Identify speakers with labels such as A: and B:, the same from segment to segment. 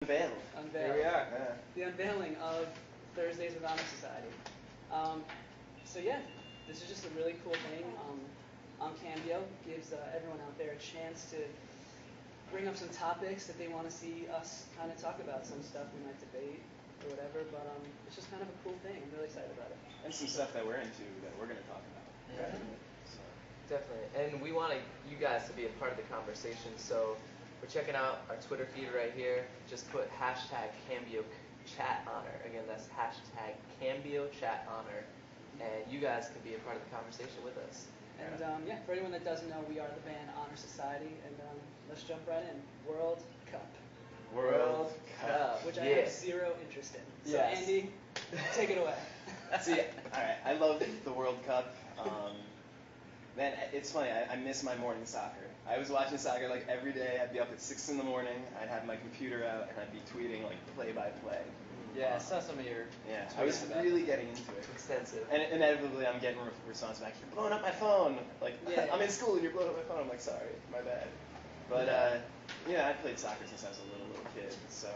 A: Unveiled.
B: Here we are.
A: Yeah.
C: The unveiling of Thursdays with Honor Society. So yeah, this is just a really cool thing. On CAMBIO gives everyone out there a chance to bring up some topics that they want to see us kind of talk about. Some stuff we might debate or whatever, but it's just kind of a cool thing. I'm really excited about it.
A: And some stuff that we're into that we're going to talk about.
B: Right.
A: So.
B: Definitely. And we want you guys to be a part of the conversation. So we're checking out our Twitter feed right here. Just put hashtag CAMBIO chat honor. Again, that's hashtag CAMBIO chat honor. And you guys can be a part of the conversation with us.
C: And yeah, for anyone that doesn't know, we are the band Honor Society, and let's jump right in. World Cup.
A: World Cup.
C: Which I
B: Yeah.
C: have zero interest in. So
B: Yes.
C: Andy, take it away.
A: See, all right, I love the World Cup. Man, it's funny. I miss my morning soccer. I was watching soccer like every day. I'd be up at 6 in the morning. I'd have my computer out and I'd be tweeting like play by play.
D: Yeah, I saw some of your
A: Yeah, I was
D: tweets about
A: really getting into it.
B: Extensive.
A: And inevitably, I'm getting response back. You're blowing up my phone. Like,
C: Yeah.
A: I'm in school and you're blowing up my phone. I'm like, sorry, my bad. But yeah, I played soccer since I was a little kid. So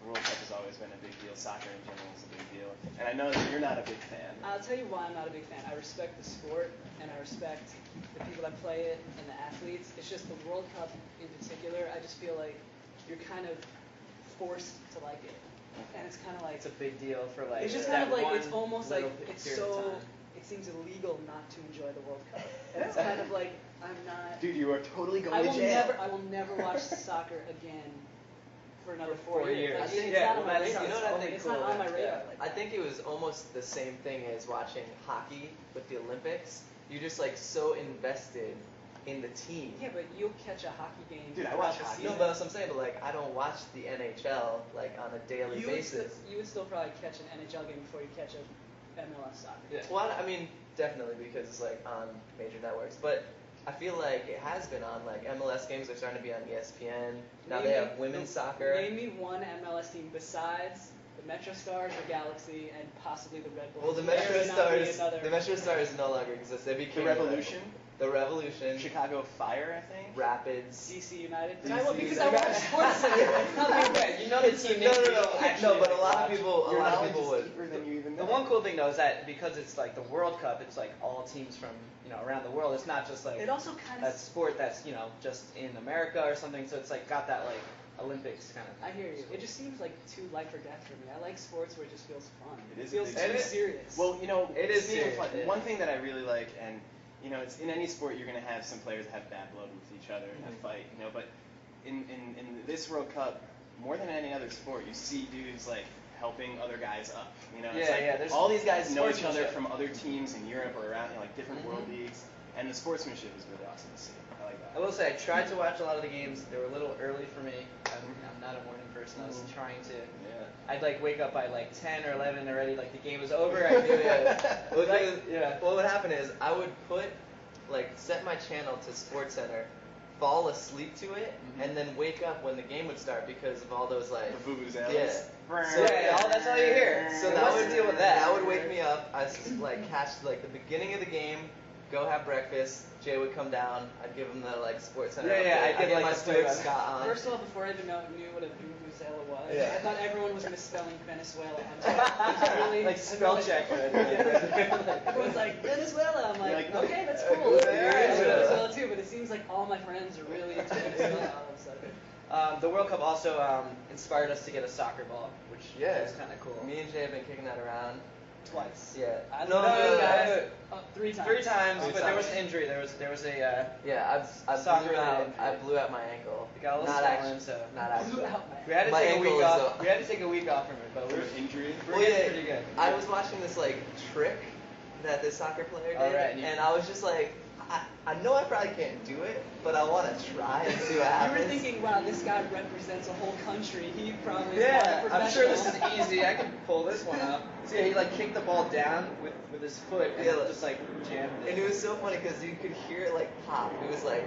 A: World Cup has always been a big deal. Soccer in general is a big deal. And I know that you're not a big fan.
C: I'll tell you why I'm not a big fan. I respect the sport, and I respect the people that play it and the athletes. It's just the World Cup in particular, I just feel like you're kind of forced to like it. And it's kind of like...
D: it's a big deal for like.
C: It's just
D: that
C: kind of like,
D: one
C: it's almost like,
D: little
C: it's
D: period of
C: so...
D: time.
C: It seems illegal not to enjoy the World Cup. And it's kind of like, I'm not...
A: Dude, you are totally going
C: I
A: to
C: will
A: jail.
C: never watch soccer again for another
D: For
C: 4 years.
D: years.
C: Like,
D: I think-
C: it's
D: yeah,
C: not on
D: well,
C: my
D: that's-
C: radar.
D: you know what I think
C: It's not
D: cool
C: on my
D: about-
C: radar.
D: yeah.
C: Like
B: I think it was almost the same thing as watching hockey with the Olympics. You're just like so invested in the team.
C: yeah, but you'll catch a hockey game.
A: Dude, I
C: throughout
A: watch
C: the
A: hockey.
B: No,
C: season.
B: but that's what I'm saying. But like, I don't watch the NHL like on a daily basis.
C: You would still probably catch an NHL game before you catch a MLS soccer.
D: Yeah.
B: Well, I mean, definitely because it's like on major networks. But I feel like it has been on like MLS games are starting to be on ESPN. Now they have women's soccer.
C: Name me one MLS team besides the Metro Stars, the Galaxy, and possibly the Red Bulls.
B: Well, the
C: There
B: Metro
C: may not be
B: Stars,
C: another-
B: the Metro Stars no longer exist. They
A: The
B: became
A: Revolution,
B: The Revolution,
A: Chicago Fire, I think.
B: Rapids.
C: DC United.
A: DC
C: Because I watch
A: United.
C: Sports Center. It's not like that.
D: You know the team
B: No,
D: names
B: no,
D: you
B: no.
D: don't actually,
B: No, but a
D: like,
B: lot of
D: watch.
B: people, a
A: Your
B: lot of
A: knowledge
B: people
A: is
B: would.
A: deeper than you even
D: The
A: know.
D: one cool thing though is that because it's like the World Cup, it's like all teams from around the world. It's not just like
C: It also kind
D: that
C: of.
D: sport that's just in America or something. So it's like got that like Olympics kind of.
C: I hear you. It just seems like too light for death for me. I like sports where it just feels fun.
A: It is a
C: feels
A: big
C: too
A: deal.
C: serious.
A: Well,
D: It is
A: speaking of
D: serious,
A: fun,
D: yeah.
A: one thing that I really like, and it's in any sport you're going to have some players that have bad blood with each other and have fight, but in this World Cup, more than any other sport, you see dudes like helping other guys up. It's
D: Yeah,
A: like
D: yeah, there's
A: all these guys know each other
D: sportsmanship.
A: from other teams in Europe or around like different world leagues, and the sportsmanship is really awesome to see. I like
D: I
A: that.
D: will say I tried to watch a lot of the games. They were a little early for me. I'm not a morning person. I was trying to.
A: Yeah.
D: I'd like wake up by like 10 or 11 already. Like the game was over. I knew it.
B: Well,
D: Like, yeah.
B: What would happen is I would set my channel to Sports Center, fall asleep to it, and then wake up when the game would start because of all those like.
A: The vuvuzelas.
B: Yeah.
D: So that's all you hear.
B: So
D: And
B: that
D: what's
B: would
D: the deal with that?
B: That would wake me up. I catch like the beginning of the game, go have breakfast. Jay would come down. I'd give him the like Sports Center.
D: Yeah,
B: update.
D: I'd give,
B: get
D: like,
B: my
D: the
B: Stuart
D: play-by-play.
B: Scott on.
C: First of all, before I even knew what a vuvuzela was,
D: Yeah.
C: I thought everyone was misspelling Venezuela on Twitter. Really,
D: Like spell check.
C: Everyone's like, Venezuela. I'm like, okay, that's cool.
A: Good.
C: I like
A: Yeah.
C: Venezuela too, but it seems like all my friends are really into Venezuela all of a sudden.
D: The World Cup also inspired us to get a soccer ball, which is kind of cool.
B: Me and Jay have been kicking that around.
C: Twice.
B: Yeah.
C: I
B: No,
C: know
B: no,
C: you
B: no,
C: guys.
B: no.
C: 3 times.
D: 3 times,
B: Three
D: but there was
B: times.
D: an injury. There was a
B: Yeah,
D: Soccer
B: I
D: related.
B: blew out my ankle.
D: It got a little
B: Not
D: swollen,
B: actually.
D: so
B: Not actually.
C: Blew out my
D: we had to
B: My
D: take a
B: ankle
D: week
B: is
D: off. We had to take a week off from it, but
A: For
D: we're
A: an injury.
D: getting pretty good.
B: I was watching this like trick that this soccer player did,
D: Oh, right,
B: and I was just like, I know I probably can't do it, but I want to try and see what
C: You
B: happens.
C: were thinking, wow, this guy represents a whole country. He probably is
D: Yeah,
C: not a
D: I'm sure this is
C: professional.
D: easy. I can pull this one up. So yeah, he like kicked the ball down with his foot and
B: Yeah,
D: just like jammed it.
B: And it was so funny because you could hear it like pop. It was like,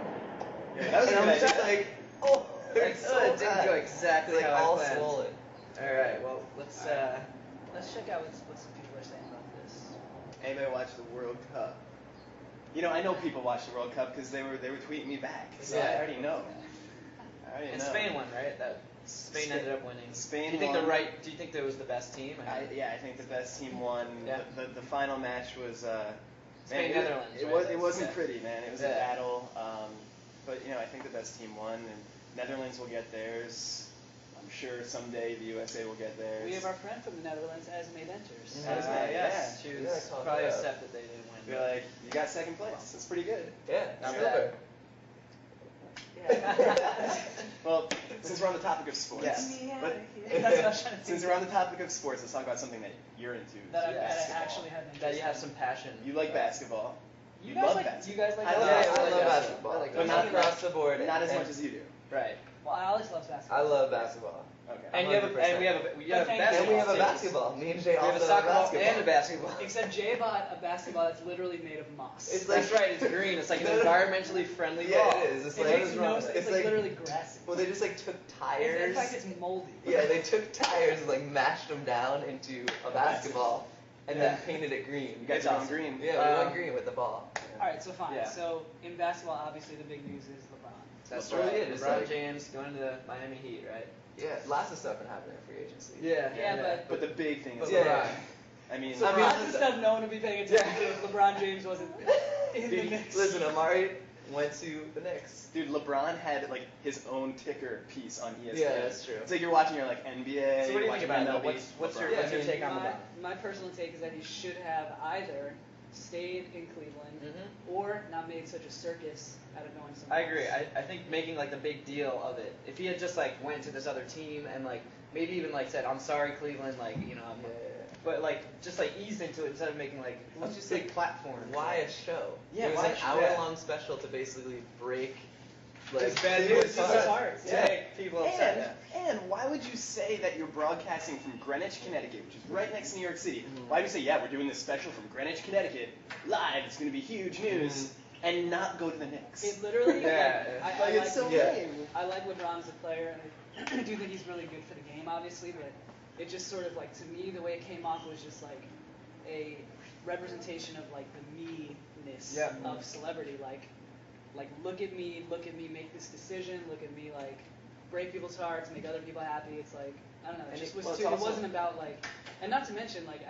A: That was a
B: and I
A: good
B: was just
A: idea.
B: like, oh,
D: Like,
B: it's so
D: it didn't
B: bad.
D: go exactly
B: It's like
D: how
B: all
D: I planned.
B: swollen.
D: All right, well let's.
C: Let's check out what some people are saying about this.
A: Anybody watch the World Cup? I know people watch the World Cup because they were tweeting me back. So I
D: Yeah.
A: already know. I already
D: And
A: know.
D: Spain won, right? That Spain ended up winning.
A: Spain
D: Do you think
A: won.
D: Do you think that was the best team? I
A: think the best team won.
D: Yeah.
A: The final match was
D: Spain,
A: man,
D: Netherlands.
A: It wasn't pretty, man. It was a
D: Yeah.
A: battle. But I think the best team won, and Netherlands will get theirs. I'm sure someday the USA will get theirs.
C: We have our friend from the Netherlands, Esme Venters.
A: Esme,
D: yes.
A: yeah.
D: She was probably upset that they didn't win.
A: You're like, you got second place. That's pretty good.
B: Yeah,
A: Not
B: silver.
C: Yeah.
A: Well, since we're on the topic of sports,
D: Yes.
A: but
C: That's what I was trying to
A: since
C: do.
A: we're on the topic of sports, let's talk about something that you're into.
C: That I
A: basketball.
C: actually have interest
D: That you have
C: in.
D: some passion.
A: You like basketball.
C: You
A: love
C: guys
A: basketball.
C: like
A: I love
C: basketball?
B: I love
D: basketball.
B: basketball,
D: I like
B: but not
C: basketball.
B: across the board.
A: Not as
B: and
A: much as you do.
D: Right.
C: Well, Alex loves basketball.
B: I love basketball.
A: Okay.
D: And we have a
C: But
D: basketball.
B: And we have a
D: too.
B: basketball. Me and Jay
D: We have
B: also
D: a soccer ball
B: basketball.
D: and a basketball.
C: Except Jay bought a basketball that's literally made of moss.
B: It's like-
D: That's right. It's green. It's like an environmentally friendly
B: Yeah,
D: ball.
B: it is. It's
C: it
B: like,
C: makes no sense. It's like
B: like-
C: literally grassy.
B: well, they just like took
C: In
B: tires.
C: fact, it's moldy.
B: Yeah, they took tires and like mashed them down into a basketball and then
D: Yeah.
B: painted it green.
A: You guys
B: It's
A: are on
B: awesome.
A: green.
B: Yeah, we went green with the ball.
C: All right, so fine.
D: Yeah.
C: So in basketball, obviously the big news is LeBron.
D: That's
A: LeBron.
D: right.
B: It's
D: LeBron
B: like-
D: James going to the Miami Heat, right?
B: Yeah, lots of stuff been happening in free agency.
C: Yeah,
A: But the big thing is
B: But
A: LeBron.
B: LeBron.
A: I mean,
C: So
B: I mean,
C: lots of stuff no one would be paying attention
B: Yeah.
C: to if LeBron James wasn't in the
B: Dude,
C: mix.
B: listen, Amari went to the Knicks.
A: dude, LeBron had like his own ticker piece on ESPN.
B: Yeah, that's true.
A: It's like you're watching your like NBA.
D: So what do you
A: you're
D: think
A: watching
D: about that?
A: MLB,
D: What's your
A: LeBron.
B: Yeah, I mean,
D: take on
C: my,
D: LeBron?
C: my personal take is that he should have either stayed in Cleveland or not made such a circus out of going somewhere
D: I agree.
C: else.
D: I think making like the big deal of it. If he had just like went to this other team and like maybe even like said, "I'm sorry, Cleveland," like I'm, but like just like eased into it instead of making like
B: Let's
D: a
B: just,
D: big
B: like,
D: platform.
B: Why a show?
A: Yeah,
B: it was
A: why
B: an
A: a show?
B: hour-long special to basically break like
D: Just bad
B: people's
D: news.
B: hearts.
C: People's hearts,
D: To make people upset.
A: And why would you say that you're broadcasting from Greenwich, Connecticut, which is right next to New York City? Why would you say, yeah, we're doing this special from Greenwich, Connecticut, live, it's going to be huge news, and not go to the Knicks?
C: It literally,
D: Yeah.
C: I
A: it's so
B: yeah.
A: lame.
C: I like LeBron as a player, and I do think he's really good for the game, obviously, but it just sort of like, to me, the way it came off was just like a representation of like the me-ness
D: Yeah.
C: of celebrity. Like look at me, make this decision, look at me, like break people's hearts, make other people happy. It's like, I don't know, it
A: And
C: just
A: it-
C: was
A: well, it's
C: too, it
A: also-
C: wasn't about like, and not to mention like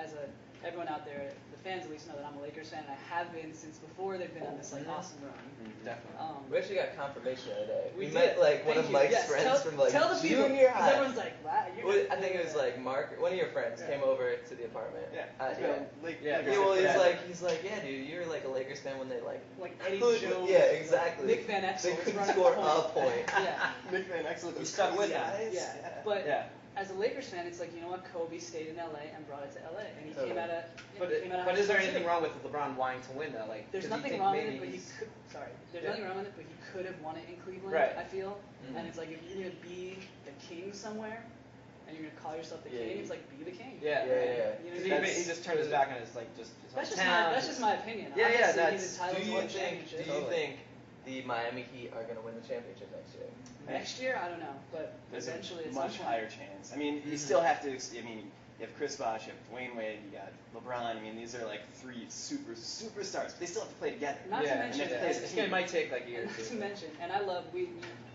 C: everyone out there, the fans at least know that I'm a Lakers fan, and I have been since before they've been on this like awesome run.
D: Definitely.
B: We actually got confirmation the other day.
C: We
B: met
C: did.
B: like one
C: Thank
B: of
C: you.
B: Mike's
C: Yes,
B: friends from like
C: tell the people,
B: junior
C: 'cause
B: high.
C: everyone's like, wow, you're
B: Well,
C: gonna
B: I think
C: do
B: it was
C: that.
B: like Mark, one of your friends came over to the apartment.
A: Yeah.
B: Yeah,
A: Lakers
B: well,
A: fan.
B: he's like, yeah, dude, you're like a Lakers fan when they like
C: Eddie
B: couldn't-
C: Jones,
B: yeah, exactly.
C: Nick Van Exel
B: They
C: was
B: couldn't
C: running
B: score
C: the
B: a
C: point.
B: point.
C: Yeah.
A: Nick Van Exel, those
D: stuck with
A: crazy
D: him.
A: eyes.
C: Yeah. But
D: Yeah.
C: as a Lakers fan, it's like, you know what, Kobe stayed in LA and brought it to LA, and he came
B: Totally.
C: out of.
D: But is there anything wrong with LeBron wanting to win though? Like,
C: There's
D: does he
C: nothing
D: think
C: wrong with
D: maybe
C: it, but he
D: he's-
C: could. Sorry, there's
D: Yeah.
C: nothing wrong with it, but he could have won it in Cleveland.
D: Right.
C: I feel, and it's like if you're gonna be the king somewhere, and you're gonna call yourself the
B: Yeah,
C: king,
B: yeah.
C: it's like be the king.
D: Yeah.
B: Yeah, yeah, yeah.
C: You know
D: Because
C: what I mean?
D: he just turned his back on his like just his
C: That's
D: hometown.
C: just my opinion.
D: Yeah, yeah,
C: Obviously,
D: that's-
C: he's entitled
B: Do
C: to
B: you
C: win
B: think?
C: championship.
B: Do you think the Miami Heat are gonna win the championship next year?
C: Next year, I don't know, but
A: There's
C: eventually
A: a
C: it's
A: much higher chance. I mean, you still have to. I mean, you have Chris Bosh, you have Dwayne Wade, you got LeBron. I mean, these are like three superstars, but they still have to play together.
C: Not to
D: Yeah,
C: mention,
A: and
C: as a
D: it's
C: team.
D: gonna might take like a year or
C: And not to
D: two.
C: mention, and I love,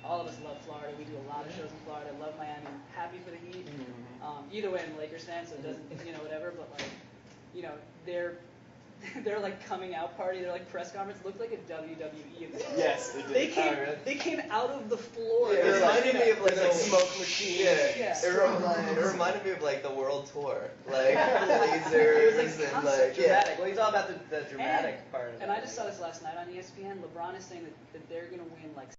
C: all of us love Florida. We do a lot of shows in Florida. I love Miami. I'm happy for the Heat. Either way, I'm a Lakers fan, so it doesn't, whatever. But like, they're like coming out party. Their like press conference looked like a WWE event.
A: Yes, they did.
C: They came,
D: Oh, really?
C: they came out of the floor.
B: Yeah,
C: They
B: it
C: were
B: reminded me of like
A: There's, like,
B: the
A: smoke machine.
B: Yeah,
C: Yeah.
B: it reminded me of like the world tour, like lasers and
C: concert
B: like
D: Dramatic. Well, he's all about the dramatic
C: And-
D: part of it.
C: And I just saw this last night on ESPN. LeBron is saying that they're gonna win like